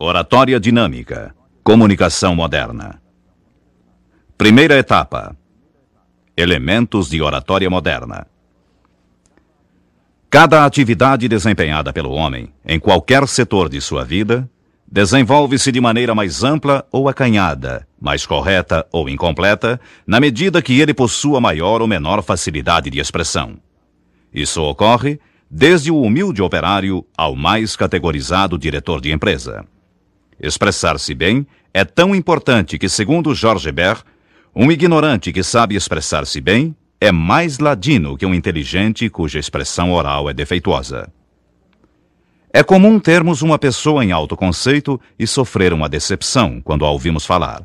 Oratória dinâmica. Comunicação moderna. Primeira etapa. Elementos de oratória moderna. Cada atividade desempenhada pelo homem, em qualquer setor de sua vida, desenvolve-se de maneira mais ampla ou acanhada, mais correta ou incompleta, na medida que ele possua maior ou menor facilidade de expressão. Isso ocorre desde o humilde operário ao mais categorizado diretor de empresa. Expressar-se bem é tão importante que, segundo George Bert, um ignorante que sabe expressar-se bem é mais ladino que um inteligente cuja expressão oral é defeituosa. É comum termos uma pessoa em autoconceito e sofrer uma decepção quando a ouvimos falar.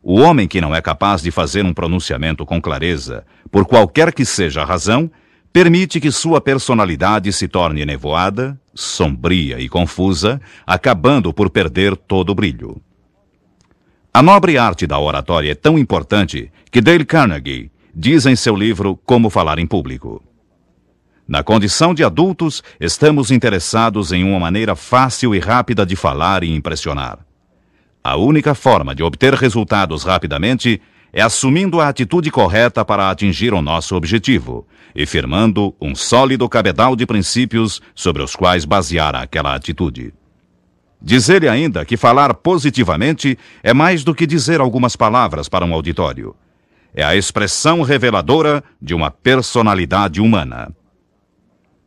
O homem que não é capaz de fazer um pronunciamento com clareza, por qualquer que seja a razão, permite que sua personalidade se torne nevoada, sombria e confusa, acabando por perder todo o brilho. A nobre arte da oratória é tão importante que Dale Carnegie diz em seu livro Como Falar em Público: na condição de adultos, estamos interessados em uma maneira fácil e rápida de falar e impressionar. A única forma de obter resultados rapidamente é assumindo a atitude correta para atingir o nosso objetivo e firmando um sólido cabedal de princípios sobre os quais basear aquela atitude. Diz ele ainda que falar positivamente é mais do que dizer algumas palavras para um auditório. É a expressão reveladora de uma personalidade humana.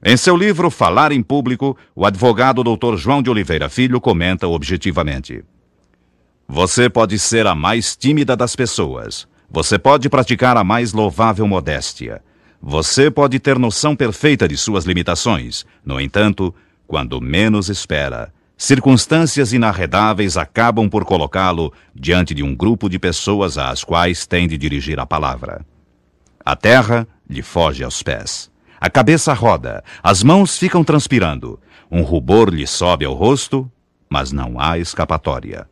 Em seu livro Falar em Público, o advogado Dr. João de Oliveira Filho comenta objetivamente: você pode ser a mais tímida das pessoas. Você pode praticar a mais louvável modéstia. Você pode ter noção perfeita de suas limitações. No entanto, quando menos espera, circunstâncias inarredáveis acabam por colocá-lo diante de um grupo de pessoas às quais tem de dirigir a palavra. A terra lhe foge aos pés. A cabeça roda, as mãos ficam transpirando. Um rubor lhe sobe ao rosto, mas não há escapatória.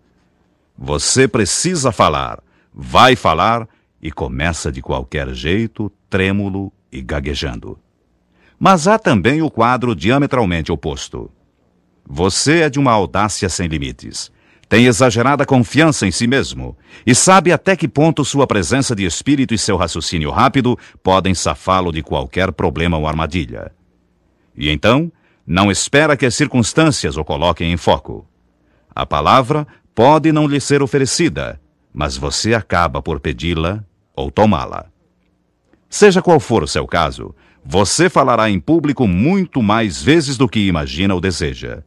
Você precisa falar, vai falar e começa de qualquer jeito, trêmulo e gaguejando. Mas há também o quadro diametralmente oposto. Você é de uma audácia sem limites, tem exagerada confiança em si mesmo e sabe até que ponto sua presença de espírito e seu raciocínio rápido podem safá-lo de qualquer problema ou armadilha. E então, não espera que as circunstâncias o coloquem em foco. A palavra pode não lhe ser oferecida, mas você acaba por pedi-la ou tomá-la. Seja qual for o seu caso, você falará em público muito mais vezes do que imagina ou deseja.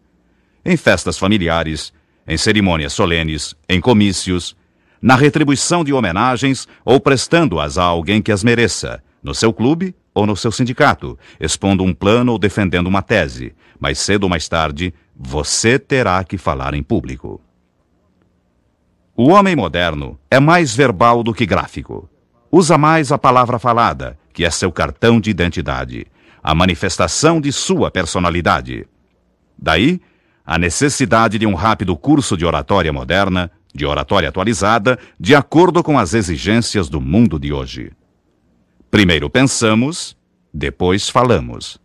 Em festas familiares, em cerimônias solenes, em comícios, na retribuição de homenagens ou prestando-as a alguém que as mereça, no seu clube ou no seu sindicato, expondo um plano ou defendendo uma tese. Mais cedo ou mais tarde, você terá que falar em público. O homem moderno é mais verbal do que gráfico. Usa mais a palavra falada, que é seu cartão de identidade, a manifestação de sua personalidade. Daí, a necessidade de um rápido curso de oratória moderna, de oratória atualizada, de acordo com as exigências do mundo de hoje. Primeiro pensamos, depois falamos.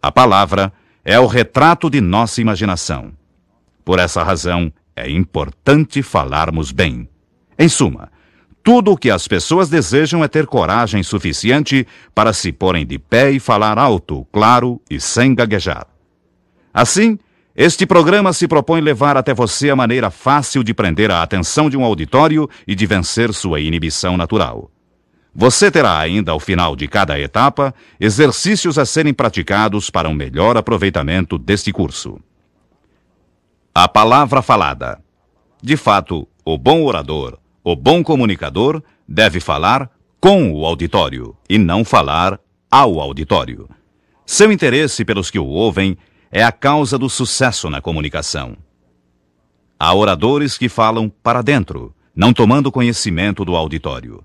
A palavra é o retrato de nossa imaginação. Por essa razão, é importante falarmos bem. Em suma, tudo o que as pessoas desejam é ter coragem suficiente para se porem de pé e falar alto, claro e sem gaguejar. Assim, este programa se propõe levar até você a maneira fácil de prender a atenção de um auditório e de vencer sua inibição natural. Você terá ainda, ao final de cada etapa, exercícios a serem praticados para um melhor aproveitamento deste curso. A palavra falada. De fato, o bom orador, o bom comunicador, deve falar com o auditório e não falar ao auditório. Seu interesse pelos que o ouvem é a causa do sucesso na comunicação. Há oradores que falam para dentro, não tomando conhecimento do auditório.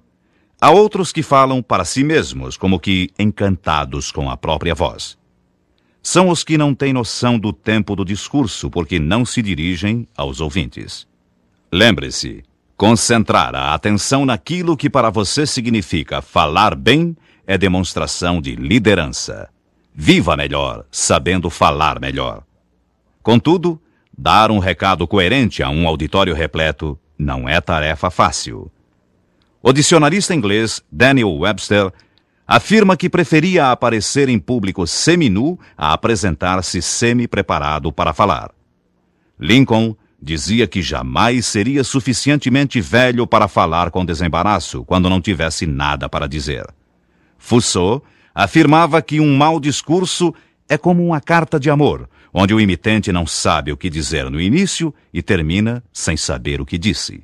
Há outros que falam para si mesmos, como que encantados com a própria voz. São os que não têm noção do tempo do discurso, porque não se dirigem aos ouvintes. Lembre-se, concentrar a atenção naquilo que para você significa falar bem é demonstração de liderança. Viva melhor, sabendo falar melhor. Contudo, Dar um recado coerente a um auditório repleto não é tarefa fácil. O dicionarista inglês Daniel Webster afirma que preferia aparecer em público seminu a apresentar-se semi-preparado para falar. Lincoln dizia que jamais seria suficientemente velho para falar com desembaraço quando não tivesse nada para dizer. Foucault afirmava que um mau discurso é como uma carta de amor, onde o imitante não sabe o que dizer no início e termina sem saber o que disse.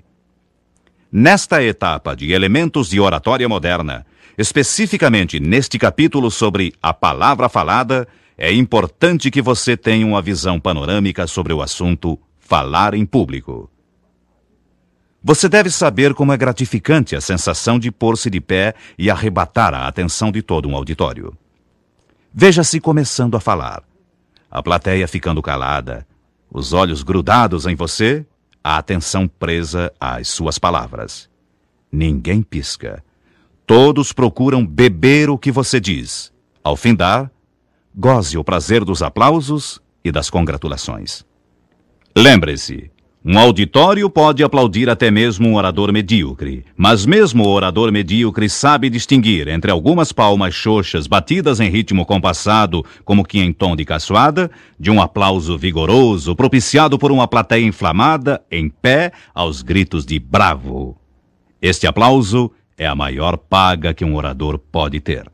Nesta etapa de elementos de oratória moderna, especificamente neste capítulo sobre a palavra falada, é importante que você tenha uma visão panorâmica sobre o assunto falar em público. Você deve saber como é gratificante a sensação de pôr-se de pé e arrebatar a atenção de todo um auditório. Veja-se começando a falar, a plateia ficando calada, os olhos grudados em você, a atenção presa às suas palavras. Ninguém pisca. Todos procuram beber o que você diz. Ao findar, goze o prazer dos aplausos e das congratulações. Lembre-se, um auditório pode aplaudir até mesmo um orador medíocre, mas mesmo o orador medíocre sabe distinguir entre algumas palmas xoxas batidas em ritmo compassado, como que em tom de caçoada, de um aplauso vigoroso propiciado por uma plateia inflamada, em pé, aos gritos de bravo. Este aplauso é a maior paga que um orador pode ter.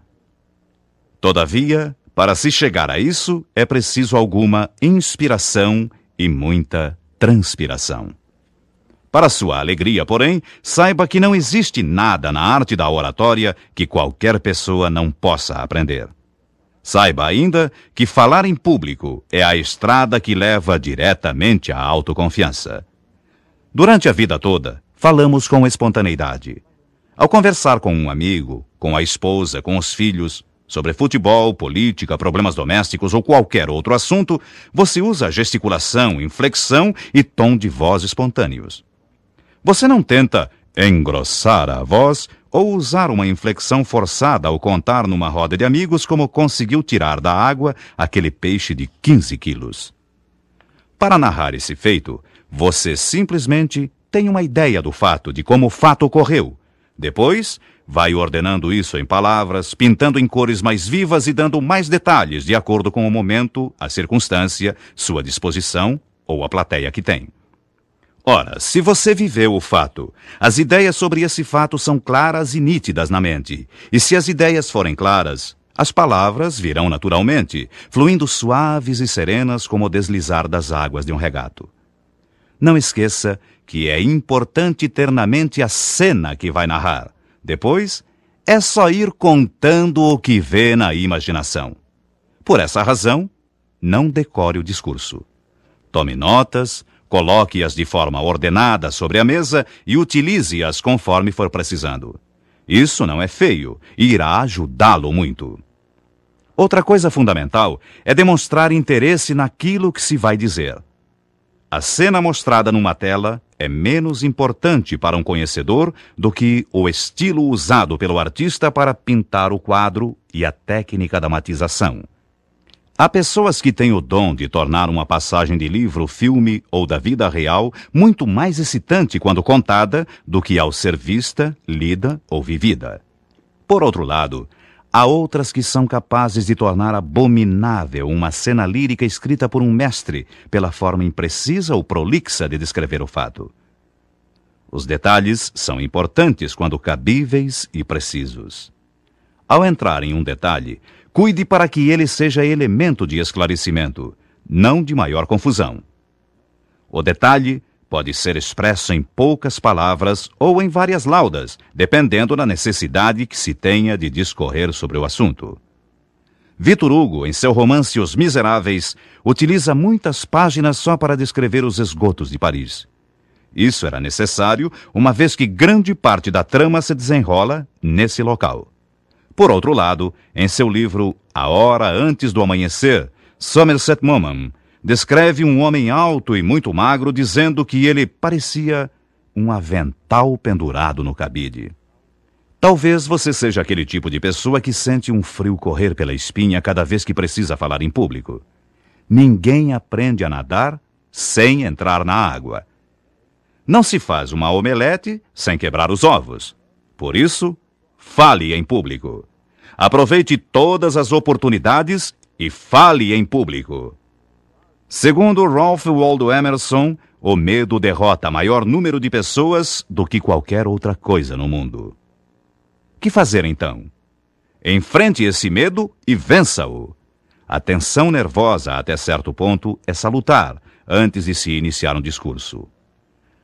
Todavia, para se chegar a isso, é preciso alguma inspiração e muita transpiração. Para sua alegria, porém, saiba que não existe nada na arte da oratória que qualquer pessoa não possa aprender. Saiba ainda que falar em público é a estrada que leva diretamente à autoconfiança. Durante a vida toda, falamos com espontaneidade. Ao conversar com um amigo, com a esposa, com os filhos, sobre futebol, política, problemas domésticos ou qualquer outro assunto, você usa gesticulação, inflexão e tom de voz espontâneos. Você não tenta engrossar a voz ou usar uma inflexão forçada ao contar numa roda de amigos como conseguiu tirar da água aquele peixe de 15 quilos. Para narrar esse feito, você simplesmente tem uma ideia do fato, de como o fato ocorreu. Depois, vai ordenando isso em palavras, pintando em cores mais vivas e dando mais detalhes de acordo com o momento, a circunstância, sua disposição ou a plateia que tem. Ora, se você viveu o fato, as ideias sobre esse fato são claras e nítidas na mente. E se as ideias forem claras, as palavras virão naturalmente, fluindo suaves e serenas como o deslizar das águas de um regato. Não esqueça que é importante ter na mente a cena que vai narrar. Depois, é só ir contando o que vê na imaginação. Por essa razão, não decore o discurso. Tome notas, coloque-as de forma ordenada sobre a mesa e utilize-as conforme for precisando. Isso não é feio e irá ajudá-lo muito. Outra coisa fundamental é demonstrar interesse naquilo que se vai dizer. A cena mostrada numa tela é menos importante para um conhecedor do que o estilo usado pelo artista para pintar o quadro e a técnica da matização. Há pessoas que têm o dom de tornar uma passagem de livro, filme ou da vida real muito mais excitante quando contada do que ao ser vista, lida ou vivida. Por outro lado, há outras que são capazes de tornar abominável uma cena lírica escrita por um mestre pela forma imprecisa ou prolixa de descrever o fato. Os detalhes são importantes quando cabíveis e precisos. Ao entrar em um detalhe, cuide para que ele seja elemento de esclarecimento, não de maior confusão. O detalhe pode ser expresso em poucas palavras ou em várias laudas, dependendo da necessidade que se tenha de discorrer sobre o assunto. Victor Hugo, em seu romance Os Miseráveis, utiliza muitas páginas só para descrever os esgotos de Paris. Isso era necessário, uma vez que grande parte da trama se desenrola nesse local. Por outro lado, em seu livro A Hora Antes do Amanhecer, Somerset Maugham descreve um homem alto e muito magro dizendo que ele parecia um avental pendurado no cabide. Talvez você seja aquele tipo de pessoa que sente um frio correr pela espinha cada vez que precisa falar em público. Ninguém aprende a nadar sem entrar na água. Não se faz uma omelete sem quebrar os ovos. Por isso, fale em público. Aproveite todas as oportunidades e fale em público. Segundo Ralph Waldo Emerson, o medo derrota maior número de pessoas do que qualquer outra coisa no mundo. Que fazer então? Enfrente esse medo e vença-o. A tensão nervosa, até certo ponto, é salutar antes de se iniciar um discurso.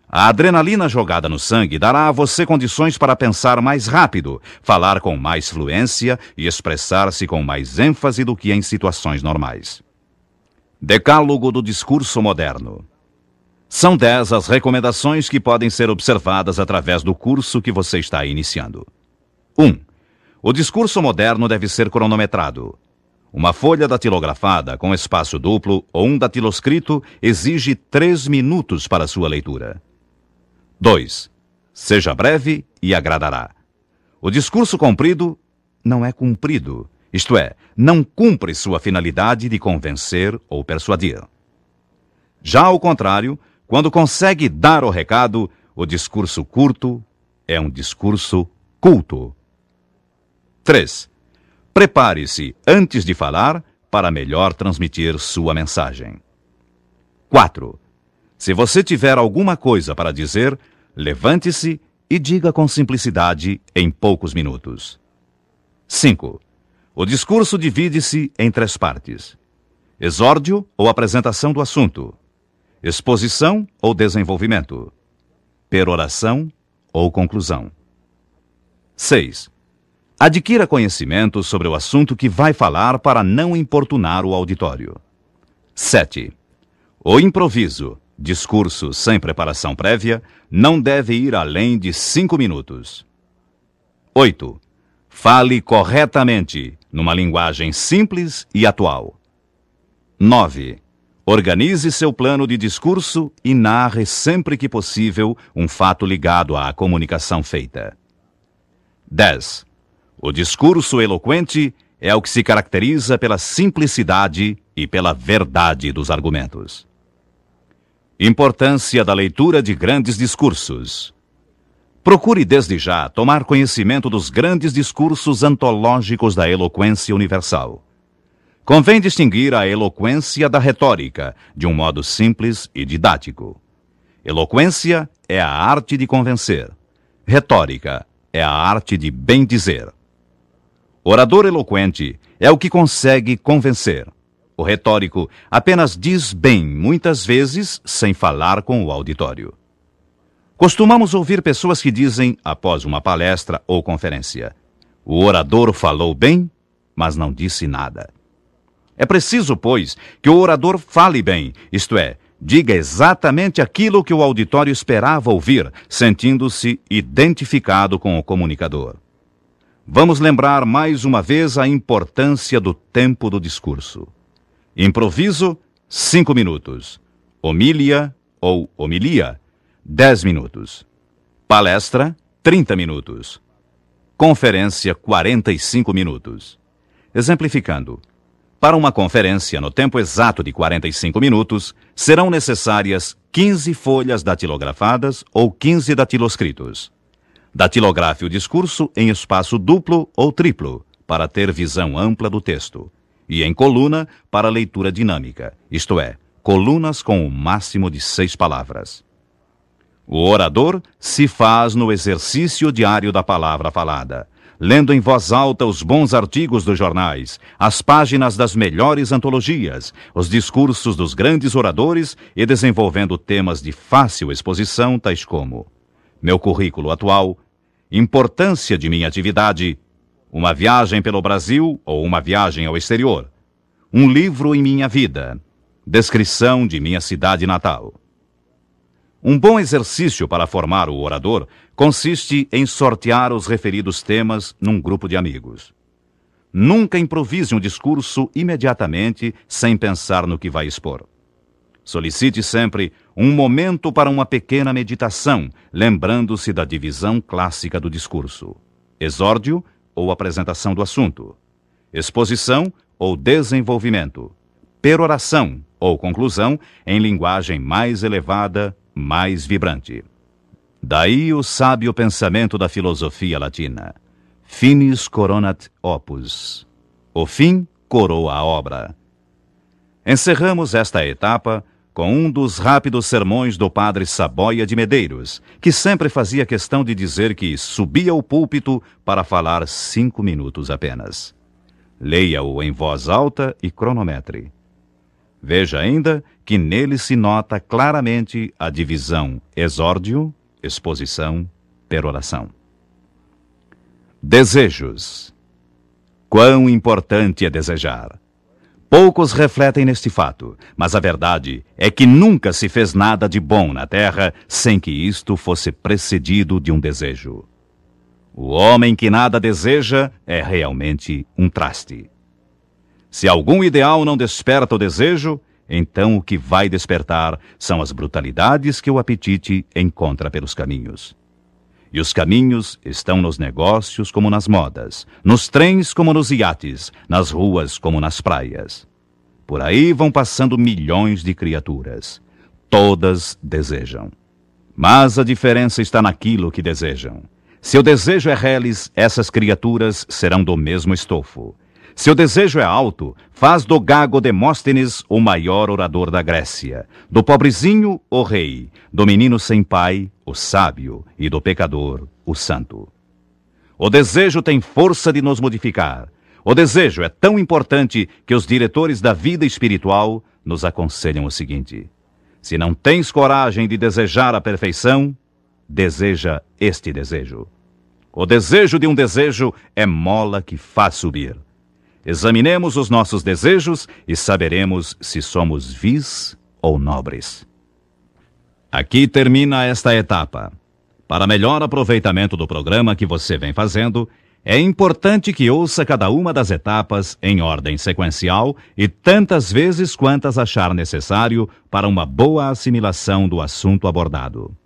A adrenalina jogada no sangue dará a você condições para pensar mais rápido, falar com mais fluência e expressar-se com mais ênfase do que em situações normais. Decálogo do discurso moderno. São 10 as recomendações que podem ser observadas através do curso que você está iniciando. 1. O discurso moderno deve ser cronometrado. Uma folha datilografada com espaço duplo ou um datiloscrito exige 3 minutos para sua leitura. 2. Seja breve e agradará. O discurso comprido não é cumprido, isto é, não cumpre sua finalidade de convencer ou persuadir. Já ao contrário, quando consegue dar o recado, o discurso curto é um discurso culto. 3. Prepare-se antes de falar para melhor transmitir sua mensagem. 4. Se você tiver alguma coisa para dizer, levante-se e diga com simplicidade em poucos minutos. 5. O discurso divide-se em 3 partes: exórdio ou apresentação do assunto, exposição ou desenvolvimento, peroração ou conclusão. 6. Adquira conhecimento sobre o assunto que vai falar para não importunar o auditório. 7. O improviso, discurso sem preparação prévia, não deve ir além de 5 minutos. 8. Fale corretamente, numa linguagem simples e atual. 9. Organize seu plano de discurso e narre sempre que possível um fato ligado à comunicação feita. 10. O discurso eloquente é o que se caracteriza pela simplicidade e pela verdade dos argumentos. Importância da leitura de grandes discursos. Procure desde já tomar conhecimento dos grandes discursos antológicos da eloquência universal. Convém distinguir a eloquência da retórica, de um modo simples e didático. Eloquência é a arte de convencer. Retórica é a arte de bem dizer. Orador eloquente é o que consegue convencer. O retórico apenas diz bem, muitas vezes, sem falar com o auditório. Costumamos ouvir pessoas que dizem, após uma palestra ou conferência: o orador falou bem, mas não disse nada. É preciso, pois, que o orador fale bem, isto é, diga exatamente aquilo que o auditório esperava ouvir, sentindo-se identificado com o comunicador. Vamos lembrar mais uma vez a importância do tempo do discurso. Improviso, 5 minutos. Homília ou homilia, 10 minutos. Palestra, 30 minutos. Conferência, 45 minutos. Exemplificando, para uma conferência no tempo exato de 45 minutos, serão necessárias 15 folhas datilografadas ou 15 datiloscritos. Datilografe o discurso em espaço duplo ou triplo, para ter visão ampla do texto, e em coluna para leitura dinâmica, isto é, colunas com o máximo de 6 palavras. O orador se faz no exercício diário da palavra falada, lendo em voz alta os bons artigos dos jornais, as páginas das melhores antologias, os discursos dos grandes oradores e desenvolvendo temas de fácil exposição, tais como: meu currículo atual, importância de minha atividade, uma viagem pelo Brasil ou uma viagem ao exterior, um livro em minha vida, descrição de minha cidade natal. Um bom exercício para formar o orador consiste em sortear os referidos temas num grupo de amigos. Nunca improvise um discurso imediatamente sem pensar no que vai expor. Solicite sempre um momento para uma pequena meditação, lembrando-se da divisão clássica do discurso: exórdio ou apresentação do assunto, exposição ou desenvolvimento, peroração, ou conclusão, em linguagem mais elevada, mais vibrante. Daí o sábio pensamento da filosofia latina. Finis coronat opus. O fim coroa a obra. Encerramos esta etapa com um dos rápidos sermões do padre Saboia de Medeiros, que sempre fazia questão de dizer que subia ao púlpito para falar 5 minutos apenas. Leia-o em voz alta e cronometre. Veja ainda que nele se nota claramente a divisão exórdio, exposição, peroração. Desejos. Quão importante é desejar! Poucos refletem neste fato, mas a verdade é que nunca se fez nada de bom na terra sem que isto fosse precedido de um desejo. O homem que nada deseja é realmente um traste. Se algum ideal não desperta o desejo, então o que vai despertar são as brutalidades que o apetite encontra pelos caminhos. E os caminhos estão nos negócios como nas modas, nos trens como nos iates, nas ruas como nas praias. Por aí vão passando milhões de criaturas. Todas desejam. Mas a diferença está naquilo que desejam. Se o desejo é reles, essas criaturas serão do mesmo estofo. Se o desejo é alto, faz do gago Demóstenes o maior orador da Grécia, do pobrezinho o rei, do menino sem pai o sábio e do pecador o santo. O desejo tem força de nos modificar. O desejo é tão importante que os diretores da vida espiritual nos aconselham o seguinte: se não tens coragem de desejar a perfeição, deseja este desejo. O desejo de um desejo é mola que faz subir. Examinemos os nossos desejos e saberemos se somos vis ou nobres. Aqui termina esta etapa. Para melhor aproveitamento do programa que você vem fazendo, é importante que ouça cada uma das etapas em ordem sequencial e tantas vezes quantas achar necessário para uma boa assimilação do assunto abordado.